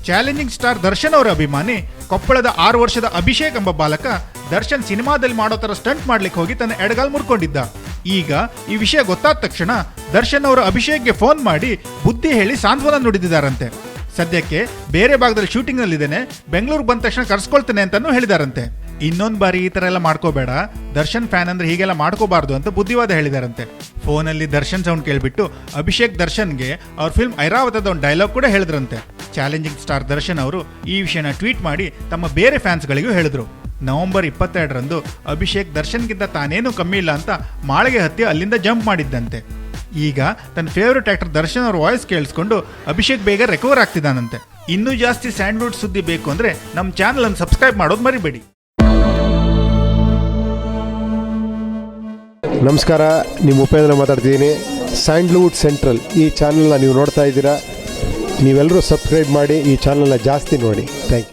Challenging star Darshan ಅವರ ಅಭಿಮಾನಿ ಕೊಪ್ಪಳದ 6 ವರ್ಷದ ಅಭಿಷೇಕ್ ಎಂಬ ಬಾಲಕ ದರ್ಶನ್ ಸಿನಿಮಾದಲ್ಲಿ ಮಾಡೋ ತರ ಸ್ಟಂಟ್ ಮಾಡ್ಲಿಕ್ಕೆ ಹೋಗಿ ತನ್ನ ಎಡಗಾಲ್ ಮುರ್ಕೊಂಡಿದ್ದ. ಈಗ ಈ ವಿಷಯ ಗೊತ್ತಾದ ತಕ್ಷಣ ದರ್ಶನ್ ಅವರು ಅಭಿಷೇಕ್ಗೆ ಫೋನ್ ಮಾಡಿ ಬುದ್ಧಿ ಹೇಳಿ ಸಾಂತ್ವನ ನುಡಿದಿದ್ದಾರಂತೆ. ಸದ್ಯಕ್ಕೆ ಬೇರೆ ಭಾಗದಲ್ಲಿ ಶೂಟಿಂಗ್ ನಲ್ಲಿದ್ದೇನೆ, ಬೆಂಗಳೂರು ಬಂದ ತಕ್ಷಣ ಕರ್ಸ್ಕೊಳ್ತೇನೆ ಅಂತಾನು ಹೇಳಿದಾರಂತೆ. ಇನ್ನೊಂದು ಬಾರಿ ಈ ತರ ಎಲ್ಲ ಮಾಡ್ಕೋಬೇಡ, ದರ್ಶನ್ ಫ್ಯಾನ್ ಅಂದ್ರೆ ಹೀಗೆಲ್ಲ ಮಾಡ್ಕೋಬಾರ್ದು ಅಂತ ಬುದ್ಧಿವಾದ ಹೇಳಿದಾರಂತೆ. ಫೋನಲ್ಲಿ ದರ್ಶನ್ ಸೌಂಡ್ ಕೇಳ್ಬಿಟ್ಟು ಅಭಿಷೇಕ್ ದರ್ಶನ್ಗೆ ಅವ್ರ ಫಿಲ್ಮ್ ಐರಾವತದ ಒಂದು ಡೈಲಾಗ್ ಕೂಡ ಹೇಳಿದ್ರಂತೆ. ಚಾಲೆಂಜಿಂಗ್ ಸ್ಟಾರ್ ದರ್ಶನ್ ಅವರು ಈ ವಿಷಯನ ಟ್ವೀಟ್ ಮಾಡಿ ತಮ್ಮ ಬೇರೆ ಫ್ಯಾನ್ಸ್ಗಳಿಗೂ ಹೇಳಿದ್ರು. ನವೆಂಬರ್ 22ರಂದು ಅಭಿಷೇಕ್ ದರ್ಶನ್ಗಿಂತ ತಾನೇನು ಕಮ್ಮಿ ಇಲ್ಲ ಅಂತ ಮಾಳಿಗೆ ಹತ್ತಿ ಅಲ್ಲಿಂದ ಜಂಪ್ ಮಾಡಿದ್ದಂತೆ. ಈಗ ತನ್ನ ಫೇವ್ರೆಟ್ ಆಕ್ಟರ್ ದರ್ಶನ್ ಅವ್ರ ವಾಯ್ಸ್ ಕೇಳಿಸ್ಕೊಂಡು ಅಭಿಷೇಕ್ ಬೇಗ ರಿಕವರ್ ಆಗ್ತಿದ್ದಾನಂತೆ. ಇನ್ನೂ ಜಾಸ್ತಿ ಸ್ಯಾಂಡ್ಲ್ವುಡ್ ಸುದ್ದಿ ಬೇಕು ಅಂದ್ರೆ ನಮ್ಮ ಚಾನಲ್ ಅನ್ನು ಸಬ್ಸ್ಕ್ರೈಬ್ ಮಾಡೋದು ಮರಿಬೇಡಿ. ನಮಸ್ಕಾರ, ನಿಮ್ಮ ಉಪೇಂದ್ರ ಮಾತಾಡ್ತಿದ್ದೀನಿ. ಸ್ಯಾಂಡ್ಲ್ವುಡ್ ಸೆಂಟ್ರಲ್ ಈ ಚಾನಲ್ನ ನೀವು ನೋಡ್ತಾ ಇದ್ದೀರಾ. ನೀವೆಲ್ಲರೂ ಸಬ್ಸ್ಕ್ರೈಬ್ ಮಾಡಿ, ಈ ಚಾನಲ್ನ ಜಾಸ್ತಿ ನೋಡಿ. Thank you.